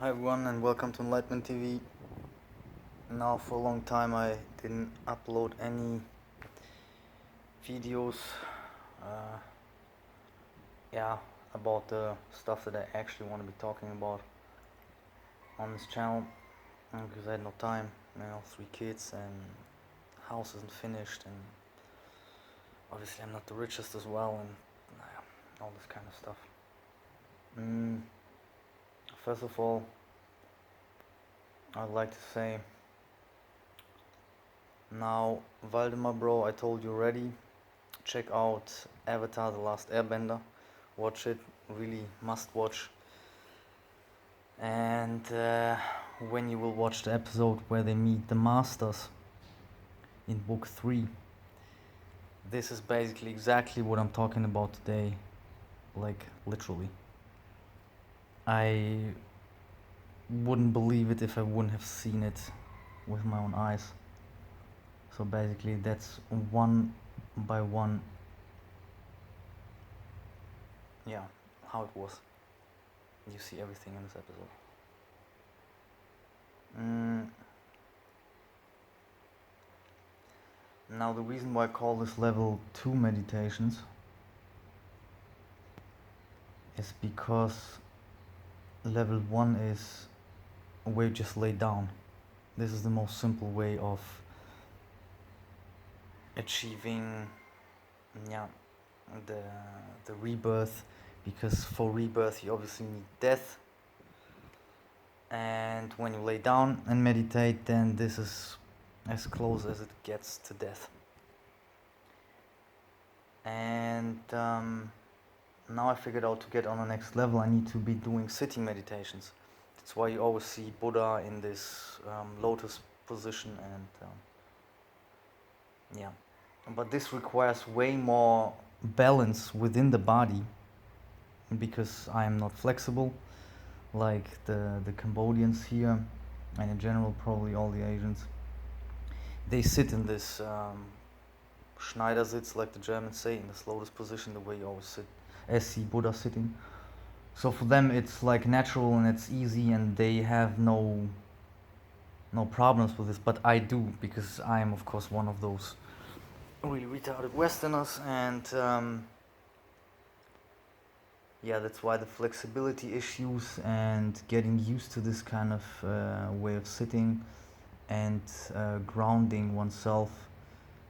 Hi everyone and welcome to Enlightenment TV. Now for a long time I didn't upload any videos uh, about the stuff that I actually want to be talking about on this channel because I had no time, 3 kids and house isn't finished, and obviously I'm not the richest as well, and all this kind of stuff. First of all, I'd like to say, now Valdemar bro, I told you already, check out Avatar: The Last Airbender, watch it, really must watch. And when you will watch the episode where they meet the masters in book 3, this is basically exactly what I'm talking about today, like literally. I wouldn't believe it if I wouldn't have seen it with my own eyes. So basically that's one by one, how it was. You see everything in this episode. Now the reason why I call this level 2 meditations is because level 1 is where you just lay down. This is the most simple way of achieving the rebirth, because for rebirth you obviously need death, and when you lay down and meditate, then this is as close as it gets to death. And now I figured out to get on the next level I need to be doing sitting meditations. That's why you always see Buddha in this lotus position, and but this requires way more balance within the body, because I am not flexible like the Cambodians here, and in general probably all the Asians. They sit in this Schneidersitz, like the Germans say, in this lotus position, the way you always sit, see Buddha sitting. So for them it's like natural and it's easy, and they have no problems with this. But I do, because I am of course one of those really retarded Westerners, and that's why the flexibility issues and getting used to this kind of way of sitting and grounding oneself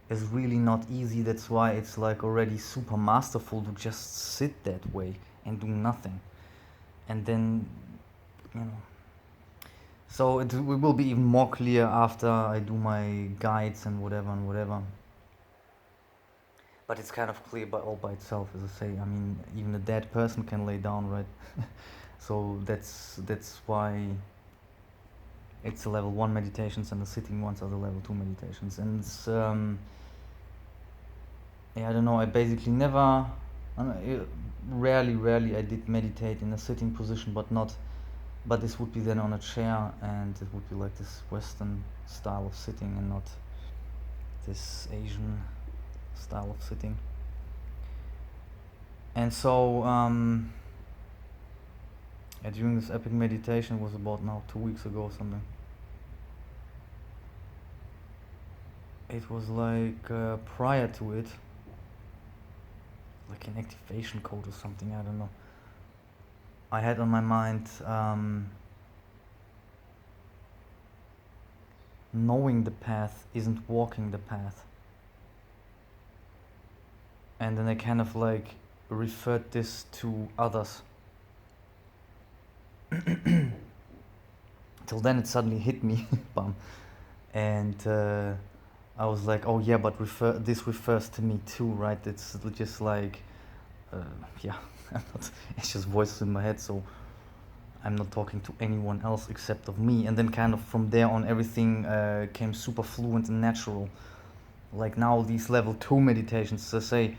is really not easy. That's why it's like already super masterful to just sit that way and do nothing. And then, so it will be even more clear after I do my guides and whatever. But it's kind of clear all by itself, as I say. I mean, even a dead person can lay down, right? So that's why it's the level 1 meditations, and the sitting ones are the level 2 meditations. And it's, I don't know, I basically never, rarely I did meditate in a sitting position, but this would be then on a chair, and it would be like this Western style of sitting and not this Asian style of sitting. And so during this epic meditation, was about now 2 weeks ago or something, it was like prior to it, like an activation code or something, I don't know, I had on my mind knowing the path isn't walking the path. And then I kind of like referred this to others. Till then it suddenly hit me, bam. And I was like, oh yeah, but this refers to me too, right? It's just like, it's just voices in my head, so I'm not talking to anyone else except of me. And then kind of from there on, everything came super fluent and natural. Like now these level 2 meditations, I say,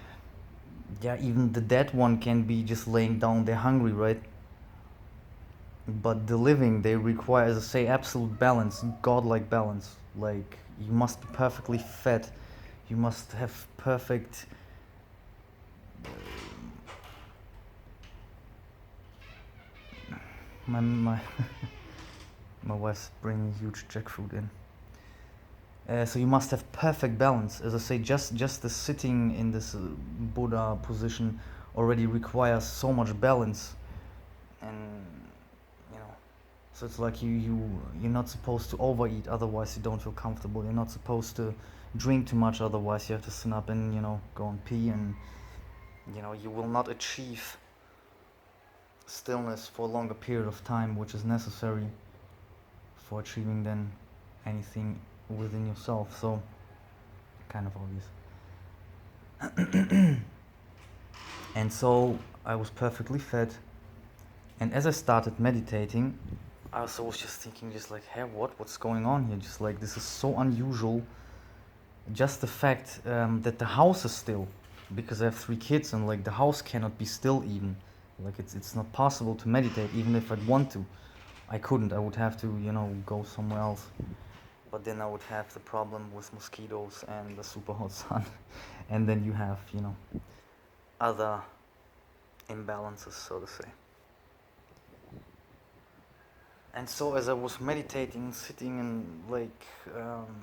even the dead one can be just laying down, they're hungry, right? But the living, they require, as I say, absolute balance, godlike balance. Like, you must be perfectly fed, you must have perfect my My wife's bringing huge jackfruit in. So you must have perfect balance. As I say, just the sitting in this Buddha position already requires so much balance, and you know, so it's like you're not supposed to overeat, otherwise you don't feel comfortable. You're not supposed to drink too much, otherwise you have to sit up and go and pee, and you will not achieve stillness for a longer period of time, which is necessary for achieving then anything within yourself. So kind of obvious. And so I was perfectly fed, and as I started meditating, I also was just thinking, just like, hey, what's going on here? Just like, this is so unusual. Just the fact that the house is still, because I have 3 kids, and like the house cannot be still even. Like it's not possible to meditate even if I'd want to. I couldn't. I would have to go somewhere else. But then I would have the problem with mosquitoes and the super hot sun, and then you have other imbalances, so to say. And so as I was meditating, sitting, and like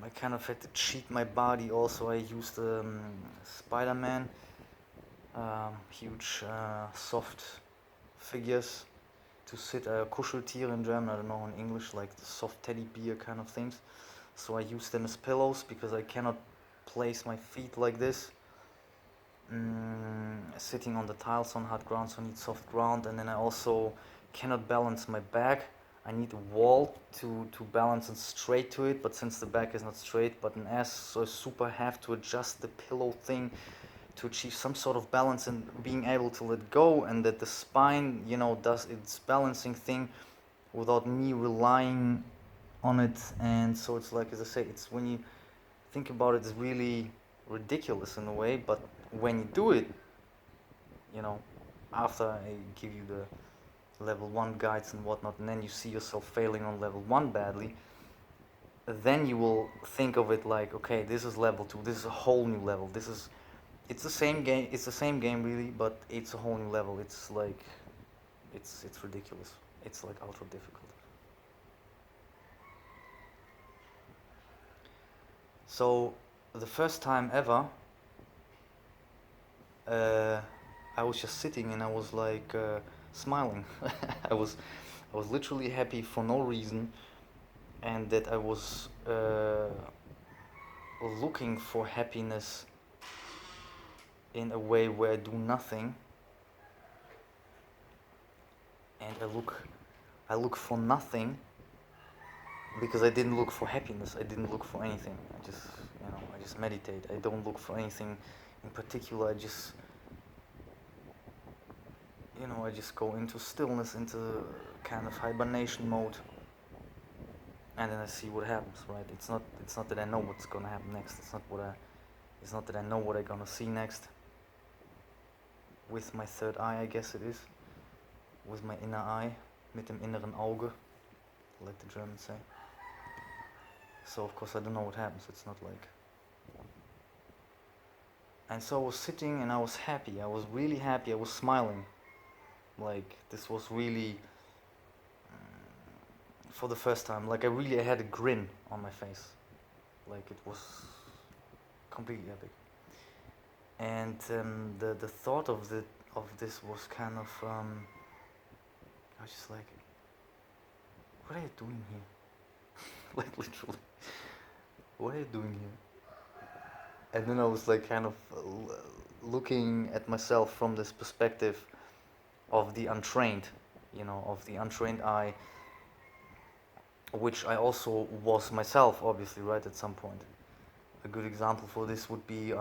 I kind of had to cheat my body also. I used Spider-Man, huge soft figures to sit, Kuscheltiere in German, I don't know in English, like the soft teddy bear kind of things. So I use them as pillows because I cannot place my feet like this, sitting on the tiles on hard ground, so I need soft ground. And then I also cannot balance my back. I need a wall to balance it straight to it, but since the back is not straight but an S, so I super have to adjust the pillow thing to achieve some sort of balance and being able to let go, and that the spine does its balancing thing without me relying on it. And so it's like, as I say, it's, when you think about it, it's really ridiculous in a way, but when you do it, after I give you the level 1 guides and whatnot, and then you see yourself failing on level 1 badly, then you will think of it like, okay, this is level 2, this is a whole new level, it's the same game really, but it's a whole new level. It's like, it's ridiculous. It's like ultra difficult. So the first time ever, I was just sitting and I was like smiling. I was literally happy for no reason, and that I was looking for happiness in a way where I do nothing, and I look for nothing because I didn't look for happiness. I didn't look for anything. I just meditate. I don't look for anything in particular. I just go into stillness, into kind of hibernation mode, and then I see what happens. Right? It's not that I know what's gonna happen next. It's not that I know what I'm gonna see next. With my third eye, I guess it is. With my inner eye, mit dem inneren Auge, like the Germans say. So of course I don't know what happens. It's not like. And so I was sitting and I was happy. I was really happy. I was smiling. Like, this was really for the first time. Like, I had a grin on my face. Like, it was completely epic. And the thought of this was kind of I was just like, what are you doing here? Like, literally, what are you doing here? And then I was like kind of looking at myself from this perspective of the untrained, of the untrained eye, which I also was myself, obviously, right, at some point. A good example for this would be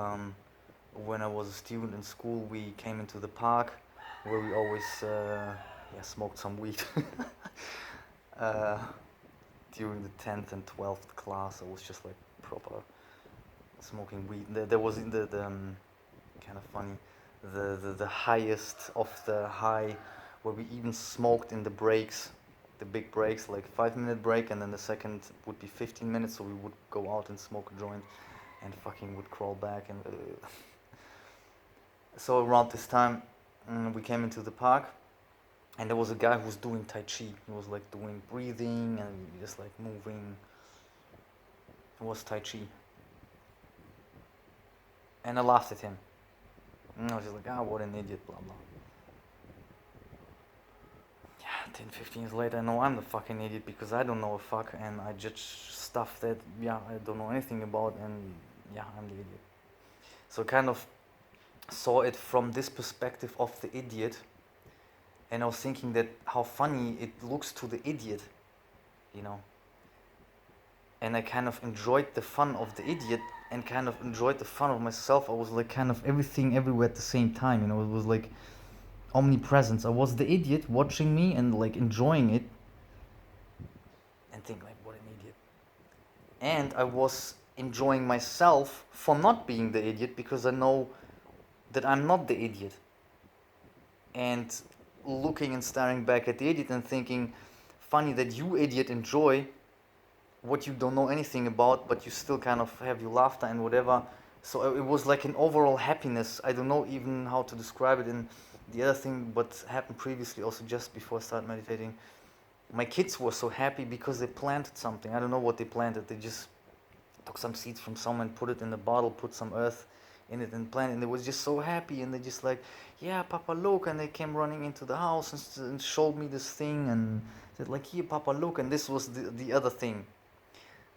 when I was a student in school. We came into the park where we always smoked some weed. During the 10th and 12th class, I was just like proper smoking weed. There was in the kind of funny, the highest of the high, where we even smoked in the breaks, the big breaks, like 5-minute break, and then the second would be 15 minutes, so we would go out and smoke a joint and fucking would crawl back. And so around this time we came into the park, And there was a guy who was doing Tai Chi. He was like doing breathing and just like moving. It was Tai Chi. And I laughed at him. And I was just like, ah, what an idiot, blah blah. Yeah, 10, 15 years later, I know I'm the fucking idiot because I don't know a fuck and I judge stuff that, yeah, I don't know anything about, and yeah, I'm the idiot. So kind of saw it from this perspective of the idiot, and I was thinking that how funny it looks to the idiot, you know. And I kind of enjoyed the fun of the idiot and kind of enjoyed the fun of myself. I was like kind of everything everywhere at the same time, you know. It was like omnipresence. I was the idiot watching me and like enjoying it and think like, what an idiot. And I was enjoying myself for not being the idiot because I know that I'm not the idiot. And looking and staring back at the idiot and thinking, funny that you idiot enjoy what you don't know anything about, but you still kind of have your laughter and whatever. So it was like an overall happiness. I don't know even how to describe it. And the other thing, what happened previously, also just before I started meditating, my kids were so happy because they planted something. I don't know what they planted. They just took some seeds from someone, put it in a bottle, put some earth in it and planted. And they was just so happy. And they just like, yeah, Papa, look. And they came running into the house and showed me this thing and said like, here, Papa, look. And this was the other thing.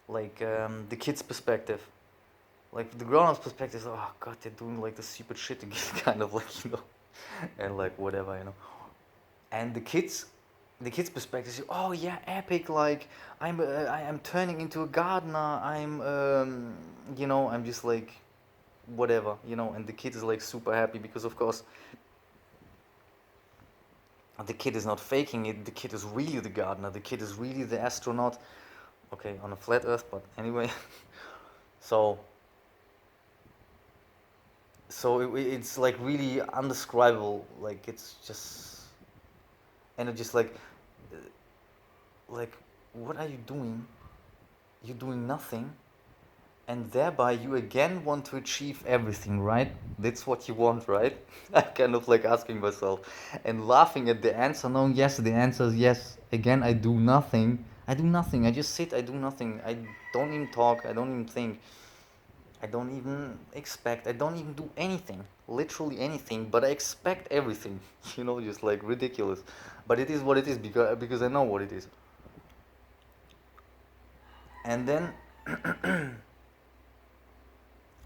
Like the kids' perspective, like the grown-ups' perspective. Oh God, they're doing like the stupid shit again, kind of like, you know, and like whatever, you know. And the kids' perspective is, oh yeah, epic. Like I am turning into a gardener. You know, I'm just like whatever, you know. And the kid is like super happy because of course the kid is not faking it. The kid is really the gardener. The kid is really the astronaut. Okay, on a flat Earth, but anyway. So it's like really undescribable. Like it's just, and it's just uh, like what are you doing? You're doing nothing, and thereby you again want to achieve everything, right? That's what you want, right? I'm kind of like asking myself and laughing at the answer, knowing yes, the answer is yes. Again, I do nothing. I do nothing. I just sit. I do nothing. I don't even talk. I don't even think. I don't even expect, I don't even do anything, literally anything, but I expect everything, you know, just like ridiculous. But it is what it is because I know what it is. And then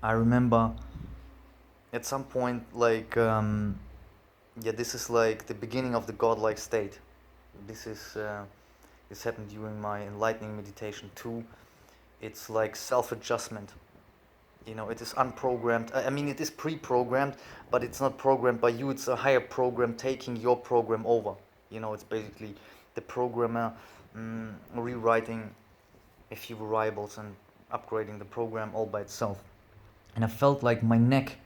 I remember at some point, like, yeah, this is like the beginning of the godlike state. This is, this happened during my enlightening meditation too. It's like self adjustment. You know, it is unprogrammed. I mean, it is pre-programmed, but it's not programmed by you. It's a higher program taking your program over. You know, it's basically the programmer rewriting a few variables and upgrading the program all by itself. And I felt like my neck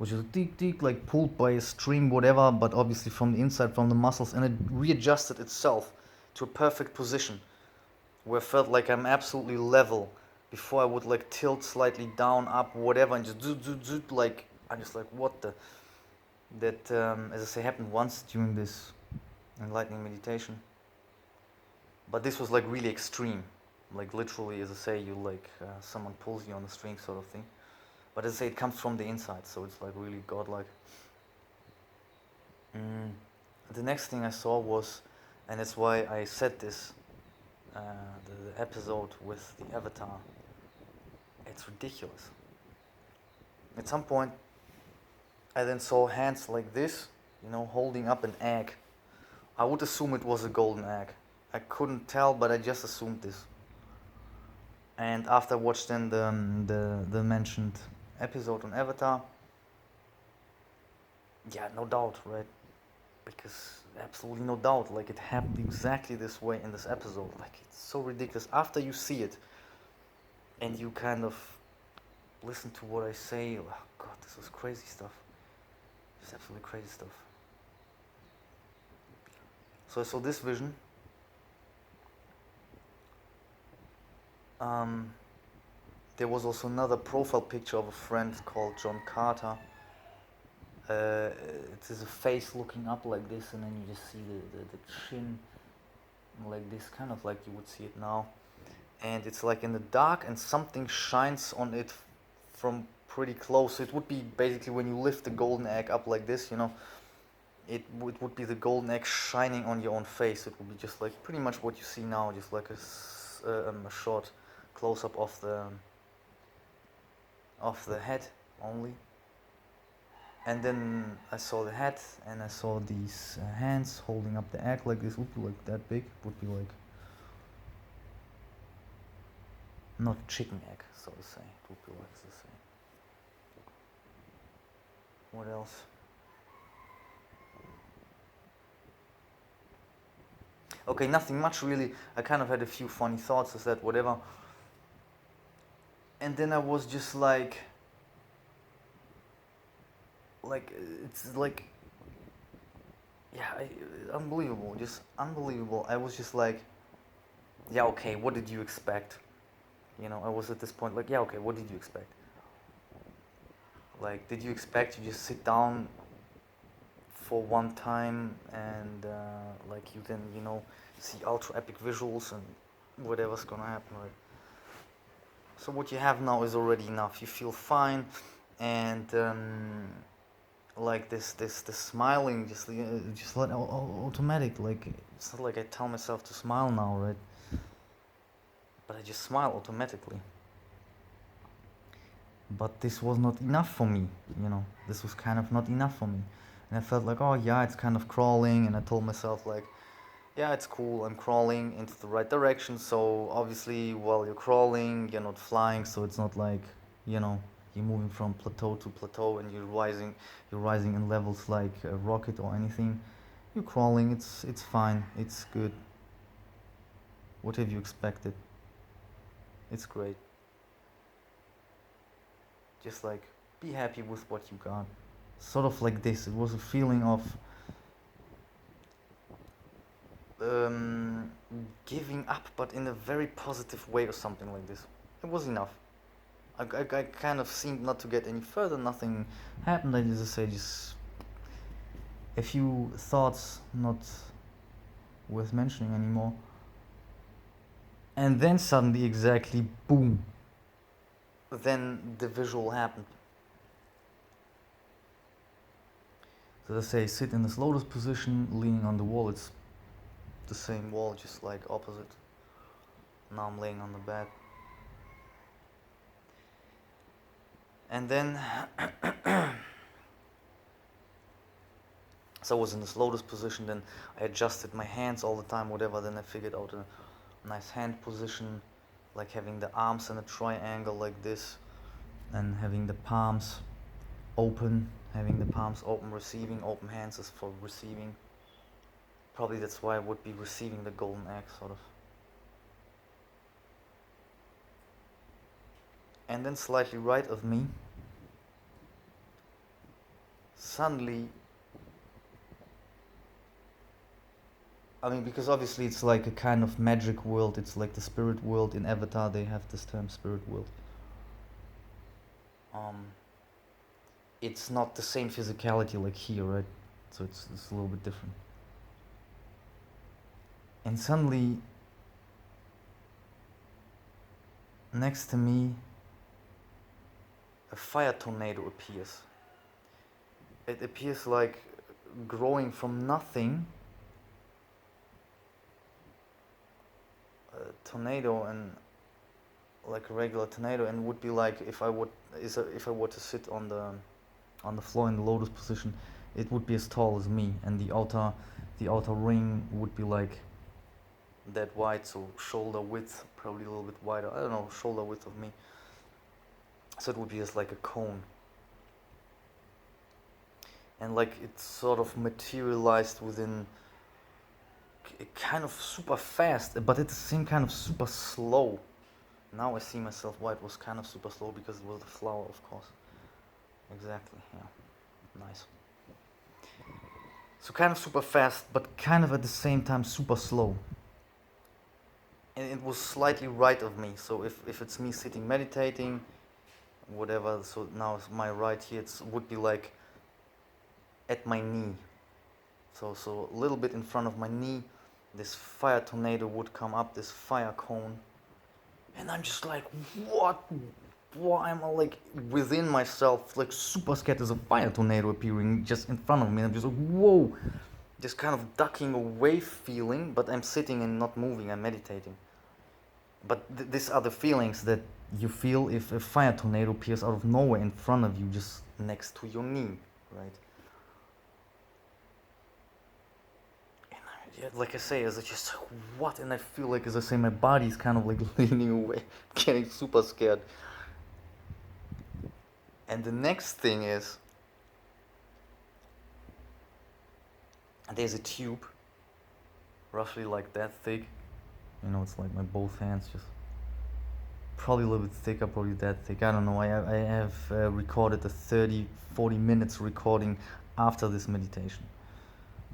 was just tick tick, like pulled by a string, whatever, but obviously from the inside, from the muscles, and it readjusted itself to a perfect position where I felt like I'm absolutely level. Before I would like tilt slightly down, up, whatever, and just do like I'm just like what the. That as I say happened once during this enlightening meditation. But this was like really extreme, like literally, as I say, you like someone pulls you on the string, sort of thing. But as I say, it comes from the inside, so it's like really godlike. Mm. The next thing I saw was, and that's why I said this, the episode with the avatar. It's ridiculous. At some point, I then saw hands like this, you know, holding up an egg. I would assume it was a golden egg. I couldn't tell, but I just assumed this. And after I watched then the mentioned episode on Avatar, yeah, no doubt, right? Because absolutely no doubt, like it happened exactly this way in this episode. Like it's so ridiculous. After you see it, and you kind of listen to what I say, oh God, this was crazy stuff. It's absolutely crazy stuff. So I saw this vision. There was also another profile picture of a friend called John Carter. it is a face looking up like this, and then you just see the chin like this, kind of like you would see it now. And it's like in the dark, and something shines on it from pretty close. It would be basically when you lift the golden egg up like this, you know, it would be the golden egg shining on your own face. It would be just like pretty much what you see now, just like a short close-up of the head only. And then I saw the head, and I saw these hands holding up the egg like this. Would be like that big. Would be like not chicken egg, so to say. It would be like the same. What else? Okay, nothing much really. I kind of had a few funny thoughts, is that whatever. And then I was just like it's like, yeah, unbelievable, just unbelievable. I was just like, yeah, okay, what did you expect? You know, I was at this point like, yeah, okay, what did you expect? Like, did you expect you just sit down for one time and like you then, you know, see ultra epic visuals and whatever's gonna happen, right? So what you have now is already enough. You feel fine, and like this smiling just like automatic. Like, it's not like I tell myself to smile now, right? But I just smile automatically. But this was not enough for me, you know. This was kind of not enough for me, and I felt like, oh yeah, it's kind of crawling, and I told myself like, yeah, it's cool, I'm crawling into the right direction. So obviously while you're crawling, you're not flying, so it's not like, you know, you're moving from plateau to plateau and you're rising in levels like a rocket or anything. You're crawling, it's fine, it's good. What have you expected? It's great. Just like, be happy with what you got. Sort of like this. It was a feeling of giving up, but in a very positive way or something like this. It was enough. I kind of seemed not to get any further. Nothing happened. I just say just a few thoughts not worth mentioning anymore. And then suddenly, exactly, boom. Then the visual happened. So let's say sit in this lotus position, leaning on the wall. It's the same wall, just like opposite. Now I'm laying on the bed. And then so I was in this lotus position, then I adjusted my hands all the time, whatever, then I figured out a nice hand position, like having the arms in a triangle like this, and having the palms open, receiving, open hands is for receiving. Probably that's why I would be receiving the golden egg, sort of. And then slightly right of me, suddenly, I mean, because obviously it's like a kind of magic world, it's like the spirit world. In Avatar they have this term, spirit world. It's not the same physicality like here, right? So it's a little bit different. And suddenly, next to me, a fire tornado appears. It appears like growing from nothing. A tornado, and like a regular tornado, and would be like if I were to sit on the floor in the lotus position, it would be as tall as me, and the outer ring would be like that wide, so shoulder width, probably a little bit wider. I don't know, shoulder width of me. So it would be just like a cone. And like it sort of materialized within kind of super fast, but at the same kind of super slow. Now I see myself why it was kind of super slow, because it was the flower, of course. Exactly, yeah. Nice. So kind of super fast, but kind of at the same time super slow. And it was slightly right of me, so if it's me sitting meditating, whatever, so now it's my right here, it would be like at my knee. So a little bit in front of my knee, this fire tornado would come up, this fire cone, and I'm just like, what? Why am I like within myself, like super scared? There's a fire tornado appearing just in front of me, and I'm just like, whoa, this kind of ducking away feeling, but I'm sitting and not moving, I'm meditating. But these are the feelings that you feel if a fire tornado appears out of nowhere in front of you, just next to your knee, right? Yeah, like I say, as I just like, what? And I feel like, as I say, my body's kind of like leaning away, getting super scared. And the next thing is, there's a tube, roughly like that thick. You know, it's like my both hands, just probably a little bit thicker, probably that thick. I don't know. I have recorded a 30-40 minutes recording after this meditation.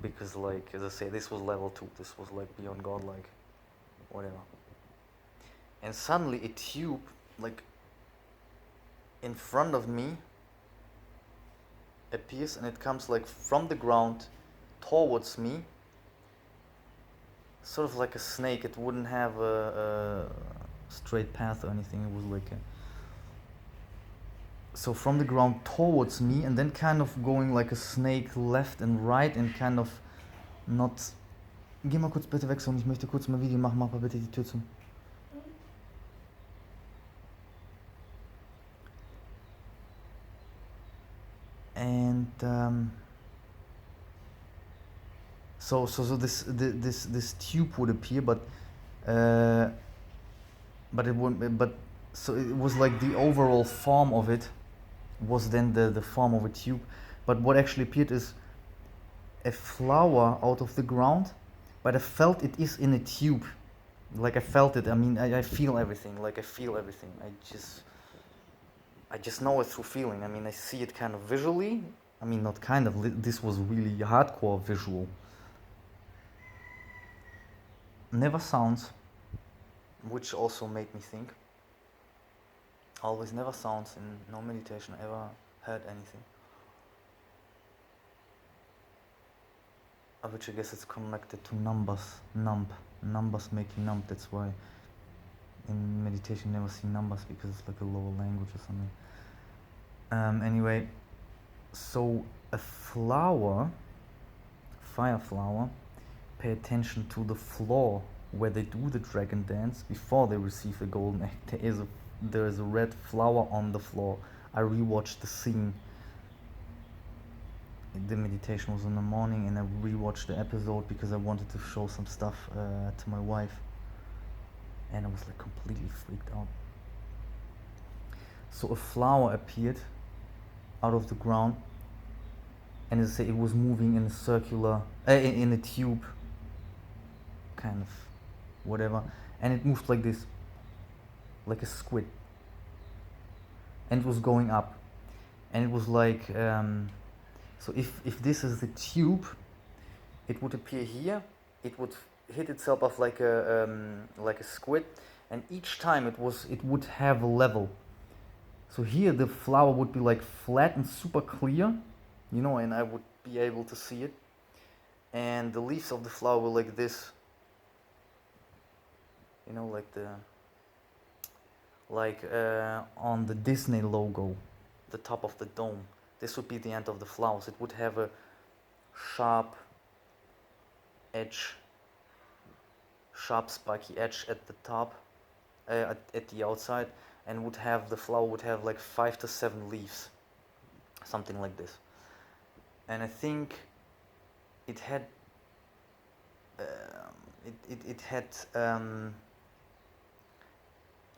Because, like, as I say, this was level 2. This was like beyond God, like, whatever. And suddenly a tube, like, in front of me appears, and it comes like from the ground towards me, sort of like a snake. It wouldn't have a straight path or anything. It was like a, so from the ground towards me, and then kind of going like a snake left and right, and kind of not. Geh mal kurz bitte weg, und ich möchte kurz mal Video machen. Mach mal bitte die Tür zu. And so this tube would appear, but it wouldn't. But so it was like the overall form of it was then the form of a tube. But what actually appeared is a flower out of the ground, but I felt it is in a tube. Like I felt it. I mean, I feel everything. Like I feel everything. I just know it through feeling. I mean, I see it kind of visually. I mean, not kind of. This was really hardcore visual. Never sounds, which also made me think. Always never sounds in no meditation ever heard anything. Which I guess it's connected to numbers. Numbers make you numb. That's why in meditation you never see numbers, because it's like a lower language or something. Anyway, so a flower, fire flower, pay attention to the floor where they do the dragon dance before they receive the golden egg. There is a red flower on the floor. I rewatched the scene. The meditation was in the morning, and I rewatched the episode because I wanted to show some stuff to my wife, and I was like completely freaked out. So a flower appeared out of the ground, and as I say, it was moving in a circular, in a tube, kind of, whatever, and it moved like this, like a squid, and it was going up, and it was like, so if this is the tube, it would appear here, it would hit itself off like a squid, and each time it would have a level. So here the flower would be like flat and super clear, you know, and I would be able to see it, and the leaves of the flower were like this, you know, like on the Disney logo, the top of the dome. This would be the end of the flowers. It would have a sharp edge, sharp spiky edge at the top, at the outside, and the flower would have like 5 to 7 leaves, something like this. And I think it had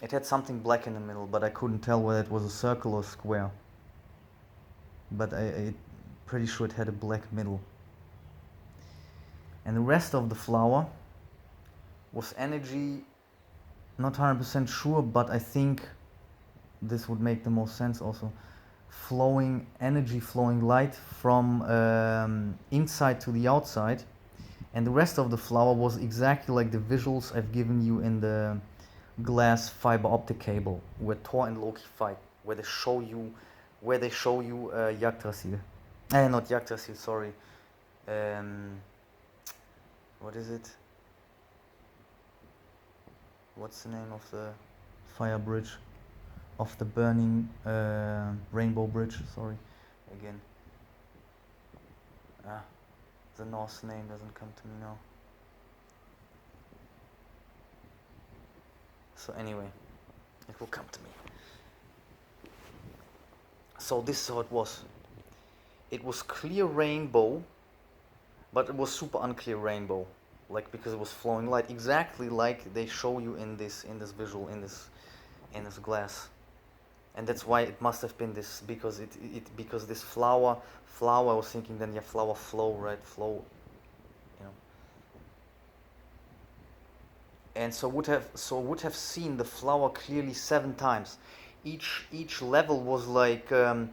it had something black in the middle, but I couldn't tell whether it was a circle or square. But I'm pretty sure it had a black middle. And the rest of the flower was energy, not 100% sure, but I think this would make the most sense also. Flowing energy, flowing light from inside to the outside. And the rest of the flower was exactly like the visuals I've given you in the glass fiber optic cable, where Thor and Loki fight, where they show you Yggdrasil. Not Yggdrasil, sorry. Um, what is it? What's the name of the fire bridge? Of the burning rainbow bridge, sorry. Again. The Norse name doesn't come to me now. So anyway, it will come to me. So this is how it was. It was clear rainbow, but it was super unclear rainbow, like because it was flowing light, exactly like they show you in this visual in this glass, and that's why it must have been this, because because this flower I was thinking then, yeah, flower flow, right, flow, you know. And so would have seen the flower clearly 7 times. Each level was like a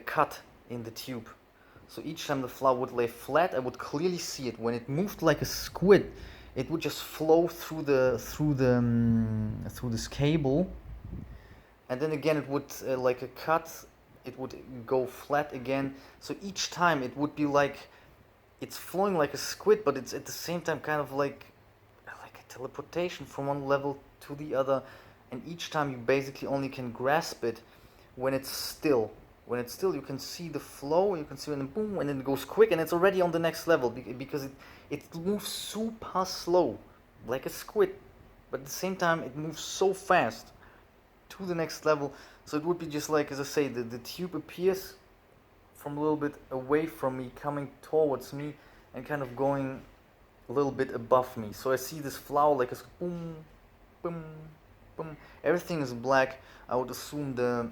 cut in the tube. So each time the flower would lay flat, I would clearly see it. When it moved like a squid, it would just flow through this cable, and then again it would like a cut. It would go flat again. So each time it would be like it's flowing like a squid, but it's at the same time kind of like a teleportation from one level to the other. And each time you basically only can grasp it when it's still. When it's still, you can see the flow, you can see when boom, and then it goes quick, and it's already on the next level because it moves super slow, like a squid, but at the same time it moves so fast to the next level. So it would be just like, as I say, the tube appears from a little bit away from me, coming towards me, and kind of going a little bit above me. So I see this flower like a boom, boom, boom. Everything is black. I would assume the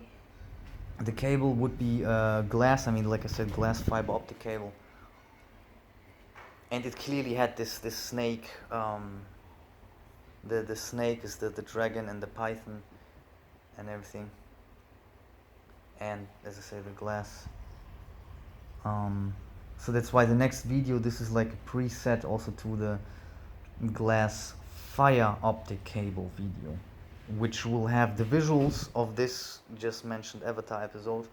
cable would be glass. I mean, like I said, glass fiber optic cable. And it clearly had this snake. The snake is the dragon and the python and everything. And as I say, the glass. So that's why the next video, this is like a preset also to the glass fire optic cable video, which will have the visuals of this just mentioned Avatar episode,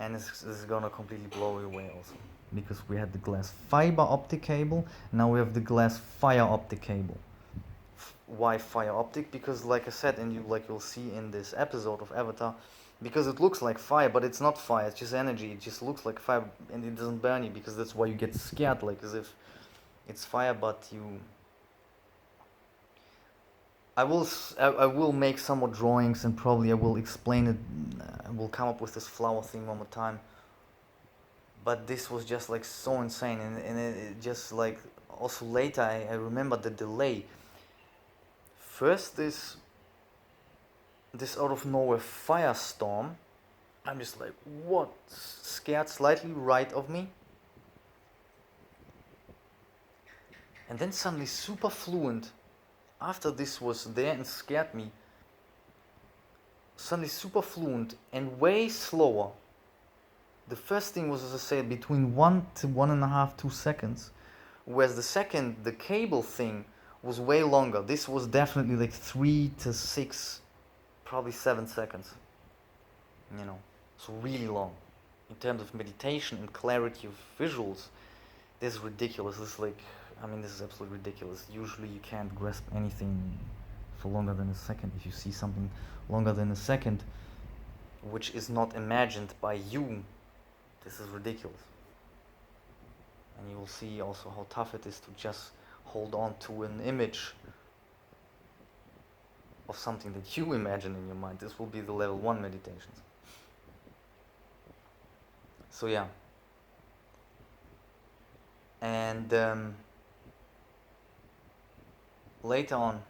and this is gonna completely blow you away also, because we had the glass fiber optic cable, now we have the glass fire optic cable. Why fire optic? Because like I said, and you'll see in this episode of Avatar, because it looks like fire, but it's not fire, it's just energy. It just looks like fire and it doesn't burn you, because that's why you get scared, like as if it's fire. But I will make some more drawings, and probably I will explain it. I will come up with this flower thing one more time. But this was just like so insane, and it just like, also later I remember the delay. First this out of nowhere firestorm. I'm just like, what? Scared slightly right of me. And then suddenly super fluent, after this was there and scared me, suddenly super fluent and way slower. The first thing was, as I said, between 1 to 1.5, 2 seconds. Whereas the second, the cable thing, was way longer. This was definitely like 3 to 6, probably 7 seconds. You know, so really long. In terms of meditation and clarity of visuals, this is ridiculous. This is like, I mean, this is absolutely ridiculous. Usually you can't grasp anything for longer than a second. If you see something longer than a second, which is not imagined by you, this is ridiculous. And you will see also how tough it is to just hold on to an image of something that you imagine in your mind. This will be the level 1 meditations. So yeah. And later on,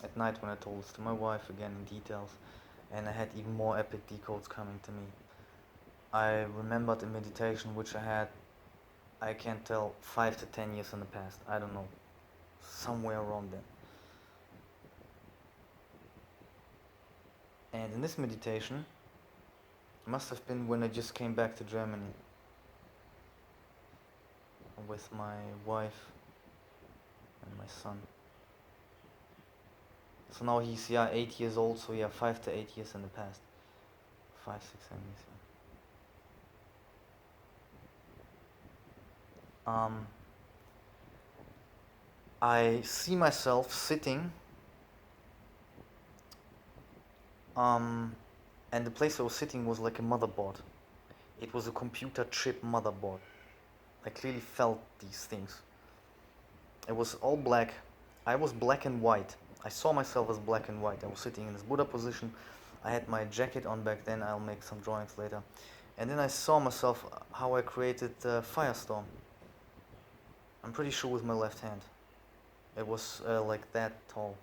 at night, when I told this to my wife again in details, and I had even more epic decodes coming to me, I remembered a meditation which I had, I can't tell, 5 to 10 years in the past. I don't know, somewhere around there. And in this meditation, it must have been when I just came back to Germany with my wife and my son. So now he's 8 years old, so 5 to 8 years in the past. 5, 6, 7 years. Um, I see myself sitting, and the place I was sitting was like a motherboard. It was a computer chip motherboard. I clearly felt these things. It was all black. I was black and white. I saw myself as black and white. I was sitting in this Buddha position. I had my jacket on back then. I'll make some drawings later. And then I saw myself how I created Firestorm. I'm pretty sure with my left hand. It was like that tall.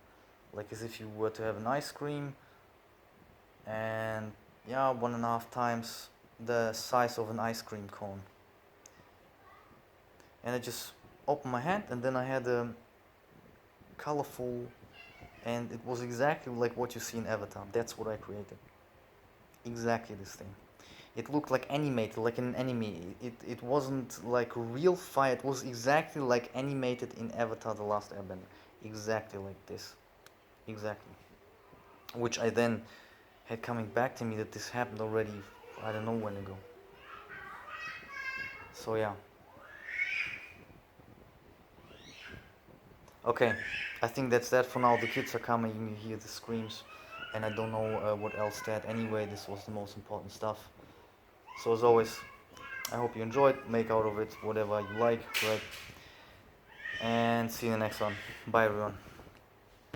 Like as if you were to have an ice cream, and yeah, 1.5 times the size of an ice cream cone. And I just opened my hand, and then I had a colorful, and it was exactly like what you see in Avatar. That's what I created. Exactly this thing. It looked like animated, like in an anime. It wasn't like real fire. It was exactly like animated in Avatar: The Last Airbender. Exactly like this. Exactly. Which I then had coming back to me that this happened already, I don't know when ago. So yeah. Okay, I think that's that for now. The kids are coming, you hear the screams, and I don't know what else to add. Anyway, this was the most important stuff. So as always, I hope you enjoyed. Make out of it whatever you like, right? And see you in the next one. Bye everyone.